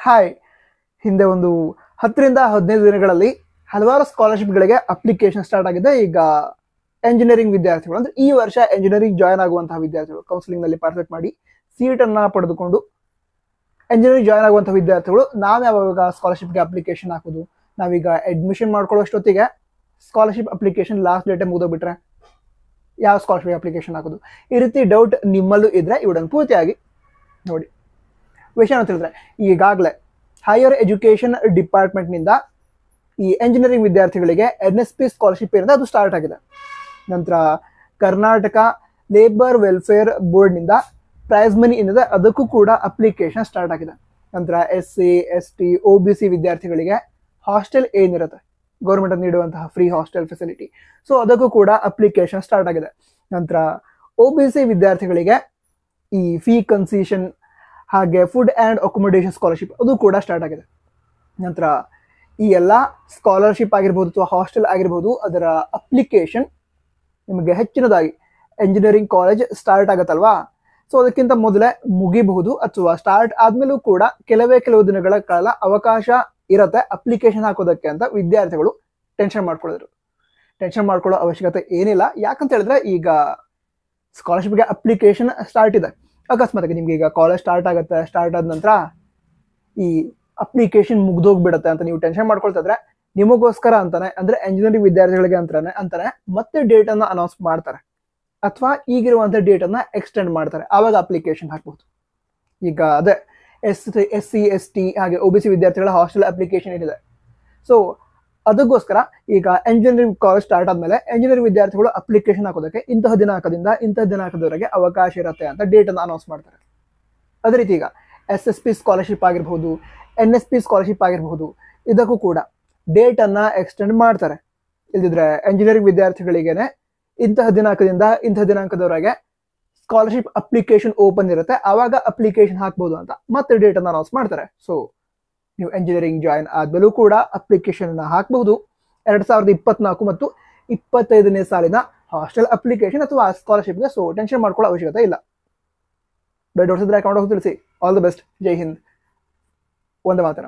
Hi, ಹಿಂದೆ ಒಂದು 10ರಿಂದ 15 ದಿನಗಳಲ್ಲಿ ಹಲವಾರು ಸ್ಕಾಲರ್ಶಿಪ್ಗಳಿಗೆ ಅಪ್ಲಿಕೇಶನ್ ಸ್ಟಾರ್ಟ್ ಆಗಿದೆ. ಈಗ ಎಂಜಿನಿಯರಿಂಗ್ ವಿದ್ಯಾರ್ಥಿಗಳು ಅಂದ್ರೆ ಈ ವರ್ಷ ಎಂಜಿನಿಯರಿಂಗ್ ಜಾಯ್ನ್ ಆಗುವಂತಹ ವಿದ್ಯಾರ್ಥಿಗಳು ಕೌನ್ಸಿಲಿಂಗ್ ನಲ್ಲಿ ಪಾರ್ಟಿಸಿಪೇಟ್ ಮಾಡಿ ಸೀಟ್ ಅನ್ನ ಪಡೆದುಕೊಂಡು ಎಂಜಿನಿಯರಿಂಗ್ ಜಾಯ್ನ್ ಆಗುವಂತಹ ವಿದ್ಯಾರ್ಥಿಗಳು ನಾವು ಯಾವಾಗ ಸ್ಕಾಲರ್ಶಿಪ್ಗೆ ಅಪ್ಲಿಕೇಶನ್ ಹಾಕೋದು, ನಾವೀಗ ಅಡ್ಮಿಷನ್ ಮಾಡ್ಕೊಳ್ಳೋಷ್ಟೊತ್ತಿಗೆ ಸ್ಕಾಲರ್ಶಿಪ್ ಅಪ್ಲಿಕೇಶನ್ ಲಾಸ್ಟ್ ಡೇಟೇ ಮುಗಿದೋಗ್ಬಿಟ್ರೆ ಯಾವ ಸ್ಕಾಲರ್ಶಿಪ್ ಅಪ್ಲಿಕೇಶನ್ ಹಾಕೋದು, ಈ ರೀತಿ ಡೌಟ್ ನಿಮ್ಮಲ್ಲೂ ಇದ್ರೆ ಇವುಗಳನ್ನು ಪೂರ್ತಿಯಾಗಿ ನೋಡಿ. ವಿಷಯ ಅಂತ ಹೇಳಿದ್ರೆ, ಈಗಾಗಲೇ ಹೈಯರ್ ಎಜುಕೇಷನ್ ಡಿಪಾರ್ಟ್ಮೆಂಟ್ನಿಂದ ಈ ಎಂಜಿನಿಯರಿಂಗ್ ವಿದ್ಯಾರ್ಥಿಗಳಿಗೆ NSP ಸ್ಕಾಲರ್ಶಿಪ್ ಏನಿದೆ ಅದು ಸ್ಟಾರ್ಟ್ ಆಗಿದೆ. ನಂತರ ಕರ್ನಾಟಕ ಲೇಬರ್ ವೆಲ್ಫೇರ್ ಬೋರ್ಡ್ನಿಂದ ಪ್ರೈಸ್ ಮನಿ ಏನಿದೆ ಅದಕ್ಕೂ ಕೂಡ ಅಪ್ಲಿಕೇಶನ್ ಸ್ಟಾರ್ಟ್ ಆಗಿದೆ. ನಂತರ SC ST OBC ವಿದ್ಯಾರ್ಥಿಗಳಿಗೆ ಹಾಸ್ಟೆಲ್ ಏನಿರುತ್ತೆ ಗೌರ್ಮೆಂಟ್ ನೀಡುವಂತಹ ಫ್ರೀ ಹಾಸ್ಟೆಲ್ ಫೆಸಿಲಿಟಿ, ಸೊ ಅದಕ್ಕೂ ಕೂಡ ಅಪ್ಲಿಕೇಶನ್ ಸ್ಟಾರ್ಟ್ ಆಗಿದೆ. ನಂತರ OBC ವಿದ್ಯಾರ್ಥಿಗಳಿಗೆ ಈ ಫೀ ಕನ್ಸೆಷನ್ ಹಾಗೆ ಫುಡ್ ಆ್ಯಂಡ್ ಅಕೊಮಡೇಷನ್ ಸ್ಕಾಲರ್ಶಿಪ್ ಅದು ಕೂಡ ಸ್ಟಾರ್ಟ್ ಆಗಿದೆ. ನಂತರ ಈ ಎಲ್ಲ ಸ್ಕಾಲರ್ಶಿಪ್ ಆಗಿರ್ಬೋದು ಅಥವಾ ಹಾಸ್ಟೆಲ್ ಆಗಿರ್ಬೋದು ಅದರ ಅಪ್ಲಿಕೇಶನ್ ನಿಮಗೆ ಹೆಚ್ಚಿನದಾಗಿ ಎಂಜಿನಿಯರಿಂಗ್ ಕಾಲೇಜ್ ಸ್ಟಾರ್ಟ್ ಆಗುತ್ತಲ್ವಾ, ಸೊ ಅದಕ್ಕಿಂತ ಮೊದಲೇ ಮುಗಿಬಹುದು ಅಥವಾ ಸ್ಟಾರ್ಟ್ ಆದ್ಮೇಲೂ ಕೂಡ ಕೆಲವು ದಿನಗಳ ಕಾಲ ಅವಕಾಶ ಇರುತ್ತೆ ಅಪ್ಲಿಕೇಶನ್ ಹಾಕೋದಕ್ಕೆ ಅಂತ ವಿದ್ಯಾರ್ಥಿಗಳು ಟೆನ್ಷನ್ ಮಾಡ್ಕೊಳ್ಳೋ ಅವಶ್ಯಕತೆ ಏನಿಲ್ಲ. ಯಾಕಂತ ಹೇಳಿದ್ರೆ ಈಗ ಸ್ಕಾಲರ್ಶಿಪ್ಗೆ ಅಪ್ಲಿಕೇಶನ್ ಸ್ಟಾರ್ಟ್ ಇದೆ. ಅಕಸ್ಮಾತ್ ನಿಮ್ಗೆ ಈಗ ಕಾಲೇಜ್ ಸ್ಟಾರ್ಟ್ ಆದ ನಂತರ ಈ ಅಪ್ಲಿಕೇಶನ್ ಮುಗ್ದೋಗ್ಬಿಡುತ್ತೆ ಅಂತ ನೀವು ಟೆನ್ಷನ್ ಮಾಡ್ಕೊಳ್ತಾ ಇದ್ರೆ ನಿಮಗೋಸ್ಕರ ಅಂತಾನೆ, ಅಂದ್ರೆ ಎಂಜಿನಿಯರಿಂಗ್ ವಿದ್ಯಾರ್ಥಿಗಳಿಗೆ ಅಂತಾನೆ ಮತ್ತೆ ಡೇಟ್ ಅನ್ನ ಅನೌನ್ಸ್ ಮಾಡ್ತಾರೆ ಅಥವಾ ಈಗಿರುವಂತ ಡೇಟ್ ಅನ್ನ ಎಕ್ಸ್ಟೆಂಡ್ ಮಾಡ್ತಾರೆ. ಆವಾಗ ಅಪ್ಲಿಕೇಶನ್ ಹಾಕ್ಬಹುದು. ಈಗ ಅದೇ SC ST ಹಾಗೆ OBC ವಿದ್ಯಾರ್ಥಿಗಳ ಹಾಸ್ಟೆಲ್ ಅಪ್ಲಿಕೇಶನ್ ಏನಿದೆ, ಸೊ ಅದಕ್ಕೋಸ್ಕರ ಈಗ ಎಂಜಿನಿಯರಿಂಗ್ ಕಾಲೇಜ್ ಸ್ಟಾರ್ಟ್ ಆದ್ಮೇಲೆ ಎಂಜಿನಿಯರಿಂಗ್ ವಿದ್ಯಾರ್ಥಿಗಳು ಅಪ್ಲಿಕೇಶನ್ ಹಾಕೋದಕ್ಕೆ ಇಂತಹ ದಿನಾಂಕದಿಂದ ಇಂತಹ ದಿನಾಂಕದವರೆಗೆ ಅವಕಾಶ ಇರುತ್ತೆ ಅಂತ ಡೇಟ್ ಅನ್ನು ಅನೌನ್ಸ್ ಮಾಡ್ತಾರೆ. ಅದೇ ರೀತಿ ಈಗ SSP ಸ್ಕಾಲರ್ಶಿಪ್ ಆಗಿರ್ಬೋದು, NSP ಸ್ಕಾಲರ್ಶಿಪ್ ಆಗಿರ್ಬೋದು, ಇದಕ್ಕೂ ಕೂಡ ಡೇಟ್ ಅನ್ನ ಎಕ್ಸ್ಟೆಂಡ್ ಮಾಡ್ತಾರೆ. ಇಲ್ದಿದ್ರೆ ಎಂಜಿನಿಯರಿಂಗ್ ವಿದ್ಯಾರ್ಥಿಗಳಿಗೇನೆ ಇಂತಹ ದಿನಾಂಕದಿಂದ ಇಂತಹ ದಿನಾಂಕದವರೆಗೆ ಸ್ಕಾಲರ್ಶಿಪ್ ಅಪ್ಲಿಕೇಶನ್ ಓಪನ್ ಇರುತ್ತೆ, ಆವಾಗ ಅಪ್ಲಿಕೇಶನ್ ಹಾಕ್ಬೋದು ಅಂತ ಮತ್ತೆ ಡೇಟ್ ಅನ್ನ ಅನೌನ್ಸ್ ಮಾಡ್ತಾರೆ. ಸೊ ನೀವು ಎಂಜಿನಿಯರಿಂಗ್ ಜಾಯಿನ್ ಆದ್ಮೇಲೂ ಕೂಡ ಅಪ್ಲಿಕೇಶನ್ ಹಾಕಬಹುದು. 2024 ಮತ್ತು 25ನೇ ಸಾಲಿನ ಹಾಸ್ಟೆಲ್ ಅಪ್ಲಿಕೇಶನ್ ಅಥವಾ ಸ್ಕಾಲರ್ಶಿಪ್ಗೆ. ಸೊ ಟೆನ್ಷನ್ ಮಾಡ್ಕೊಳ್ಳೋ ಅವಶ್ಯಕತೆ ಇಲ್ಲ. ಡೌಟ್ಸ್ ಇದ್ರೆ ಅಕೌಂಟ್ ಹೋಗಿ ತಿಳಿಸಿ. All the best. Jai Hind. Vande Mataram.